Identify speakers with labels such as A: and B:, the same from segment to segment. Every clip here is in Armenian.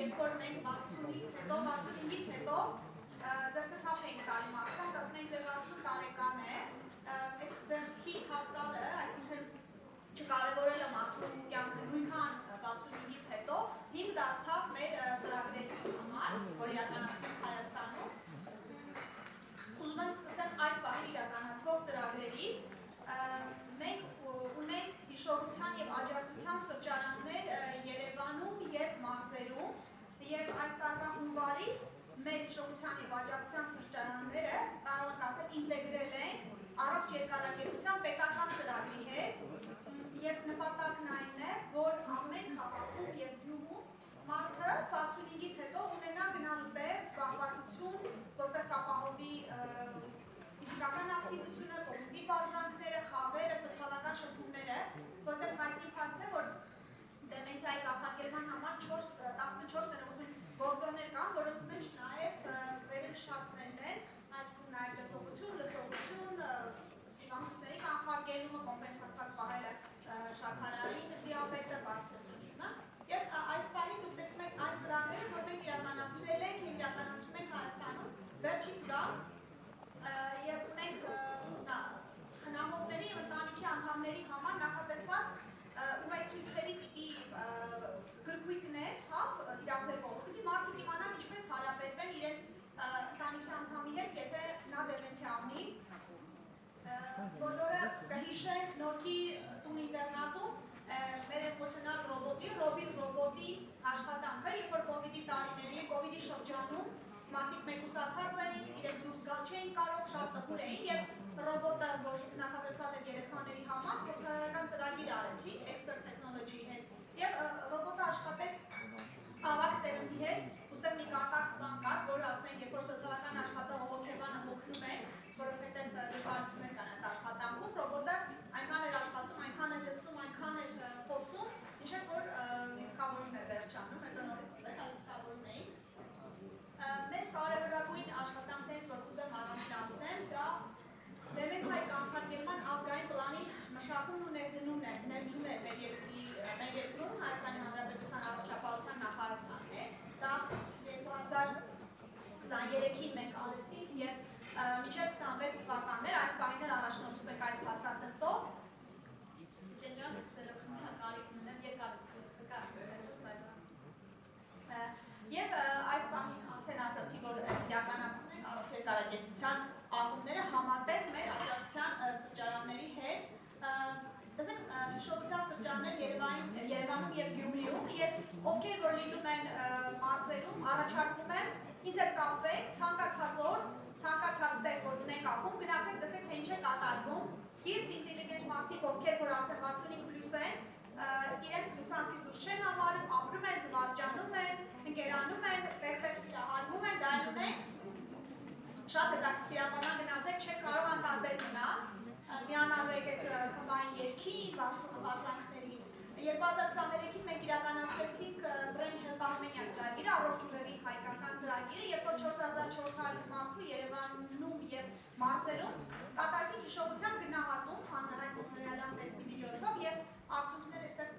A: երբ որ մենք 60-ից հետո, 65-ից հետո ձեռքթափ ենք տալի մարդկանց, ասում ենք 60 տարեկան է, այդ ձեռքի հապտալը, այսինքն չկարևորելը մարդու կյանքը նույնքան 65-ից հետո հիմք դարձավ մեր ծրագրերի համար, որ իրականացվեն Հայաստանում։ Ուզում եմ սկսեմ այս պահին իրականացվող ծրագրերից։ Մենք ունենք հիշողության և աջակցության սրճարաններ Երևանում և մարզերում, և այս տարվա հունվարից մեր հիշողության և աջակցության սրճարանները կարող ենք ասել ինտեգրել ենք առողջ երկարակեցության պետական ծրագրի հետ, և նպատակն այն է, որ ամեն քաղաքում և գյուղում մարդը 65-ից հետո ունենա գնալու տեղ, զբաղվածություն, որտեղ կապահովի ֆիզիկական ակտիվությունը, կոգնիտիվ արժանքները, խաղերը, սոցիալական շփումները, որտեղ հայտնի փաստ է, որ դեմենցիայի կանխարգելման համար 14 ներողություն գործոններ կան, որոնց մեջ նաև վերնշվածներն են, նաև լսողություն, հիվանդությունների կանխարգելումը, կոմպենսացված պահելը շաքարային դիաբետը, բարձրությունը, և այս պահին դուք տեսնում եք այն ծրագրերը, որ մենք իրականացրել ենք և իրականացրում ենք Հայաստանում վերջից գալ, և ունենք խնամողների և ընտանիքի անդամների համար նախատեսված ուղեցույցերի տիպի գրքույկներ, իրազեկող, որպեսզի մարդիկ իմանան ինչպես հարաբերվեն իրենց ընտանիքի անդամի հետ, եթե նա դեմենցիա ունի, բոլորը կհիշեն Նորքի տուն-ինտերնատում մեր էմոցիոնալ ռոբոտի, Ռոբին ռոբոտի աշխատանքը, երբ որ կովիդի տարիներին, կովիդի շրջանում մարդիկ մեկուսացած էին, իրենք դուրս գալ չէին կարող, շատ տխուր էին, և ռոբոտը, որ նախատեսված էր երեխաների համար, փորձարարական ծրագիր արեցի, Expert Technology-ի հետ, և ռոբոտը աշխատեց ավագ սերնդի հետ, ուստեղ մի կատակ բան կար, որը ասում ենք, երբ որ սոցիալական աշխատողը հոգեբանը օգնում են, որովհետև դժվարություններ կան այդ աշխատանքում, ռոբոտը այնքան էր աշխատում, այնքան էր լսում, այնքան էր խոսում, մինչև որ լիցքավորում էր վերջանում, հետո նորից լիցքավորում էին։ Մեր կարևորագույն աշխատանքներից, որ կուզեմ առանձնացնեմ, դա դեմենցիայի կանխարգելման ազգային պլանի մշակումն ու ներդնումն է մեր երկրում, Հայաստանի Հանրապետության առողջապահության նախարարությունն է, դա 2023-ին մենք արեցինք և մինչև 26 թվականներ, այս պահին էլ առաջնորդում ենք այդ փաստաթղթով, և այս պահին արդեն ասացի, որ իրականացնում ենք առողջ երկարակեցության ակումբները համատեղ մեր աջակցության սրճարանների հետ։ Տեսեք, հիշողության սրճարաններ Երևանում և Գյումրիում, ես ովքեր որ լինում են մարզերում, առաջարկում եմ, ինձ հետ կապվեք, ցանկացած օր, ցանկացած տեղ, որ ունենք ակումբ, գնացեք, տեսեք, թե ինչ է կատարվում, ինտելիգենտ մարդիկ, ովքեր որ արդեն 65+ են, իրենց լուսանցքից դուրս չեն համարում, ապրում են, զվարճանում են, ընկերանում են, տեղ-տեղ սիրահարվում են, դա ունենք, շատ հետաքրքրաբանան գնացեք, չեք կարող անտարբեր մնալ, միանալու եկեք խմբային երգի, վարժանքների։ 2023-ին մենք իրականացրեցինք Brain Health Armenia ծրագիրը, առողջ ուղեղի հայկական ծրագիրը, երբ որ 4400 մարդու Երևանում և մարզերում կատարեցին հիշողության գնահատում հանրային մոդելյան տեստի միջոցով և արդյունքները այստեղ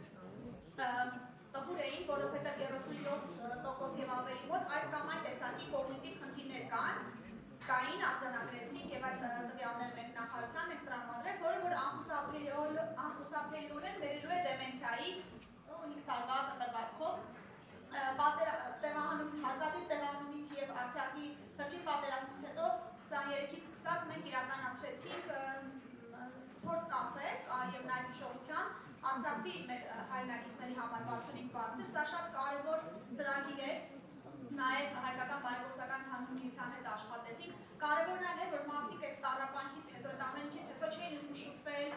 A: տխուր էին, որովհետև 37% և ավելի մոտ այս կամ այն տեսակի կոգնիտիվ խնդիրներ կային, արձանագրեցինք և այդ տվյալները մենք նախարարության ենք տրամադրել, որը որ անխուսափելիորեն բերելու է դեմենցիայի 5 տարվա կտրվածքով հարկադիր տեղահանումից և Արցախի թրջին պատերազմից հետո 23-ից սկսած մենք իրականացրեցինք սպորտ կաֆե և նաև հիշողության արցախցի մեր հայրենակիցների համար 65 բարձր, սա շատ կարևոր ծրագիր է, նաև հայկական բարեգործական հանրության հետ աշխատեցինք, կարևորն այն է, որ մարդիկ այդ տառապանքից հետո, այդ ամեն ինչից հետո չէին ուզում շփվել,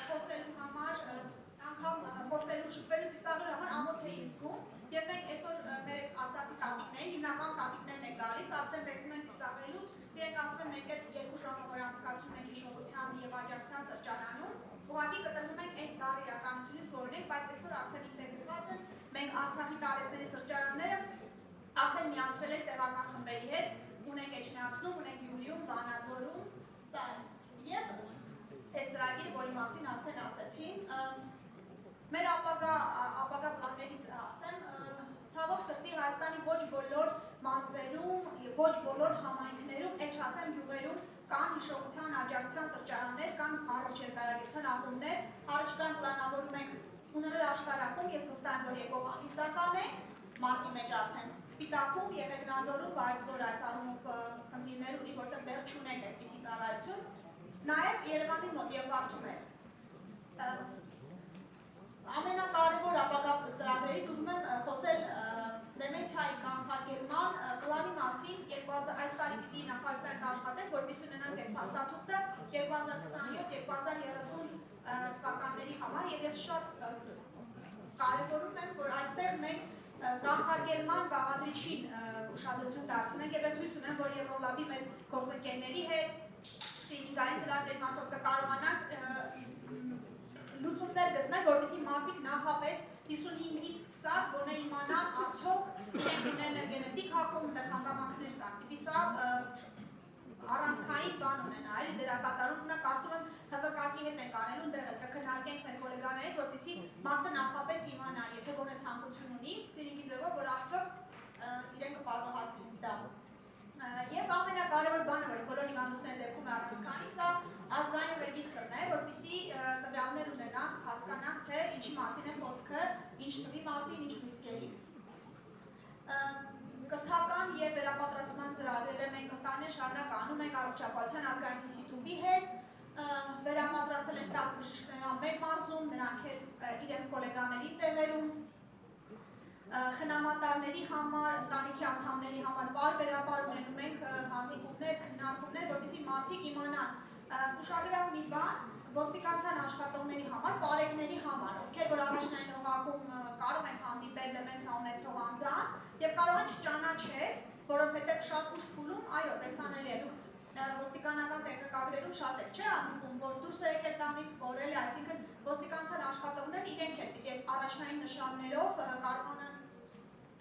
A: խոսելու համար, անգամ խոսելու, շփվելու ծիծաղելու համար ամոթ էին զգում, և մենք այսօր մեր արցախցի տատիկներին, հիմնական տատիկներն են գալիս, արդեն տեսնում են ծիծաղելուց, իրենք ասում են մենք այդ 2 ժամը անցկացում ենք հիշողության և աջակցության սրճարանում, ուղղակի կտրվում ենք այդ դառ իրականությունից, որ ունենք, բայց այսօր արդեն ինտեգրված են մենք Արցախի տարեցների սրճարանները արդեն միացրել ենք տեղական խմբերի հետ, ունենք Էջմիածնում, ունենք Գյումրիում, Վանաձորում, և այս ծրագիրը, որի մասին արդեն ասեցին, մեր ապագա պլաններից ասեմ, ցավոք սրտի Հայաստանի ոչ բոլոր մարզերում, ոչ բոլոր համայնքներում, այդ չասեմ գյուղերում կան հիշողության աջակցության սրճարաններ, կան առաջ երկարագիտության ակումբներ, առաջկան պլանավորում ենք ունել աշտարակում, ես վստահ եմ, որ եկող ամիսական է, մարտի մեջ արդեն Սպիտակում եւ Էգնազորում, բայց որ այս առումով խնդիրներ ունի, որտեղ դեռ չունենք այդպիսի ծառայություն, նաեւ Երևանի մոտ եւ Վարդում է ամենակարևոր ապագա ծրագրերից ուզում եմ խոսել դեմենցիայի կանխարգելման պլանի մասին, այս տարի պիտի նախարարության աշխատենք, որպեսզի ունենանք այդ փաստաթուղթը 2027-2030 թվականների համար, եւ ես շատ կարևորում եմ, որ այստեղ մենք կանխարգելման բաղադրիչին ուշադրություն դարձնենք, եւ ես հույս ունեմ, որ Եվրոլաբի մեր գործընկերների հետ սկրինինգային ծրագրերի մասով կկարողանանք լուծումներ գտնել, որպեսզի մարդիկ նախապես 55-ից սկսած գոնե իմանան արդյոք իրենք ունեն գենետիկ հակում, դեռ հանգամանքներ կան։ Պիտի սա առանցքային բան ունենա, էլի դերակատարում ունա, կարծում եմ ՀՎԿ-ի հետ ենք անելու, դեռ կքննարկենք մեր գոլեգաների հետ, որպեսզի մարդը նախապես իմանա, եթե գոնե ցանկություն ունի, կլինիկի ձևով, որ արդյոք իրենք կպատահասի դա։ Եվ ամենակարևոր բանը, որ բոլոր հիվանդությունների դեպքում է առանցքային, սա ազգային ռեգիստրն է, որպեսզի տվյալներ ունենանք, հասկանանք, թե ինչի մասին է խոսքը, ինչ տվի մասին, ինչ ռիսկերի։ Կրթական եւ վերապատրաստման ծրագրերը մենք ընտանիք շարունակ անում ենք Առողջապահության ազգային ինստիտուտի հետ, վերապատրաստել ենք 10 բժիշկներ մեր մարզում, նրանք էլ իրենց գոլեգաների տեղերում, խնամատարների համար, ընտանիքի անդամների համար բարբերաբար ունենում ենք հանդիպումներ, քննարկումներ, որպեսզի մարդիկ իմանան ուշագրավ մի բան ոստիկանության աշխատողների համար, բարեկների համար, ովքեր որ առաջնային օղակում կարող են հանդիպել դեմենցիա ունեցող անձանց եւ կարող են չճանաչել, որովհետեւ շատ ուշ փուլում, այո, տեսանելի է, դուք ոստիկանական տեղեկագրերում շատ եք, չէ՞, հանդիպում, որ դուրս է եկել տանից կորել է, այսինքն ոստիկանության աշխատողներն իրենք էլ պիտի առաջնային նշաններով կարողանան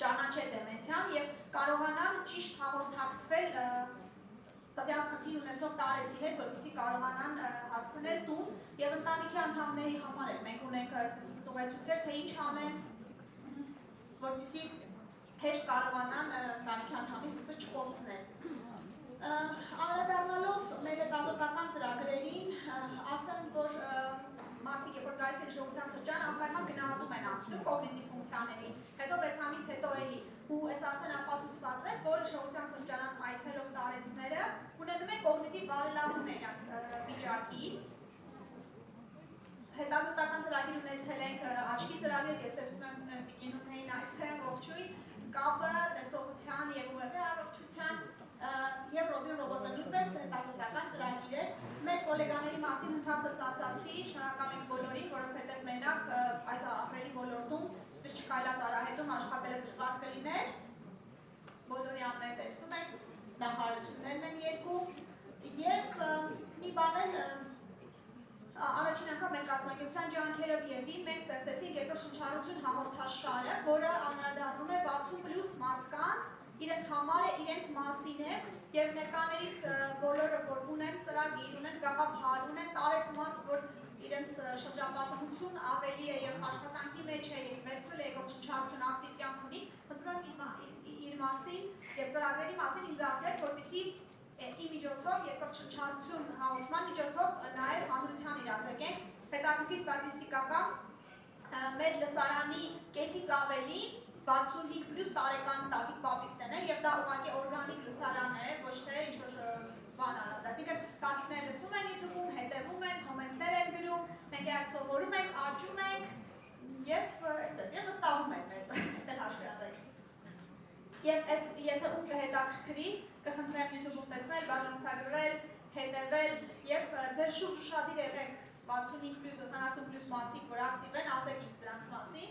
A: ճանաչել դեմենցիան եւ կարողանան ճիշտ հաղորդակցվել տվյալ խնդիր ունեցող տարեցի հետ, որպեսզի կարողանան հասցնել տուն եւ ընտանիքի անդամների համար էլ մենք ունենք այսպես ստուգեցուցեր, թե ինչ անեն, որպեսզի հեշտ կարողանան ընտանիքի անդամի հույսը չկորցնել։ Անդրադառնալով մեր հետազոտական ծրագրերին, ասեմ, որ մարդիկ, երբ որ գալիս են հիշողության սրճարան, անպայման գնահատում են անցնում կոգնիտիվ ֆունկցիաների, հետո 6 ամիս հետո էլի, ու այս արդեն ապացուցված է, որ հիշողության սրճարան այցելող տարեցները ունենում են կոգնիտիվ բարելավում իրենց վիճակի։ Հետազոտական ծրագիր ունեցել ենք աչքի ծրագիր, ես տեսնում եմ Տիկինուհին այստեղ ողջույն, կապը տեսողության եւ ուղեղի առողջության եւ Ռոբին ռոբոտը նույնպես հետազոտական ծրագիր է։ Մեր գոլեգաների մասին ընդհանրապես ասացի, շնորհակալ ենք բոլորին, որովհետեւ մենակ այս ահռելի ոլորտում, այսպես չկայլած արահետում աշխատելը դժվար կլիներ։ Բոլորի անունները տեսնում եք, նախարարություններն են երկու եւ մի բան էլ առաջին անգամ մեր կազմակերպության ջանքերով եւ մենք ստեղծեցինք երկրորդ շնչառություն հաղորդաշարը, որը անդրադառնում է 60+ մարդկանց իրենց համար է, իրենց մասին է եւ ներկաներից բոլորը որ ունեն ծրագիր, ունեն գաղափար, ունեն տարեցմարդ, որ իրենց շրջապատմություն ավելի է եւ աշխատանքի մեջ է եւ վերցրել է երկրորդ շնչառություն ակտիվ կյանք ունի, խնդրում եմ իր մասին եւ ծրագրերի մասին ինձ ասել, որպեսզի ի միջոցով երկրորդ շնչառություն հաղորդման միջոցով նաև հանրության իրազեկենք հետաքրքիր ստատիստիկական մեր լսարանի կեսից ավելի 65+ տարեկան տատիկ պապիկներ են եւ դա ուղղակի օրգանիկ լսարան է, ոչ թե ինչ-որ բան արած, այսինքն տատիկները լսում են YouTube-ում, հետևում են, կոմենտներ են գրում, մենք իրար սովորում ենք, աճում ենք եւ այսպես եւ վստահում են մեզ, դեռ հաշվի առեք։ Եվ եթե ում կհետաքրքրի, կխնդրեմ YouTube-ում տեսնել, բաժանորդագրվել, հետևել եւ ձեր շուրջ ուշադիր եղեք 65+ 70+ մարդիկ, որ ակտիվ են, ասեք ինձ դրանց մասին։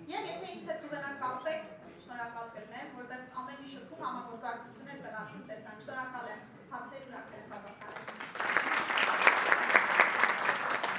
A: Եվ եթե ինձ հետ կուզենաք կապեք, շնորհակալ կլինեմ, որտեղ ամեն մի շփում համագործակցություն է ստեղծում տեսանյութ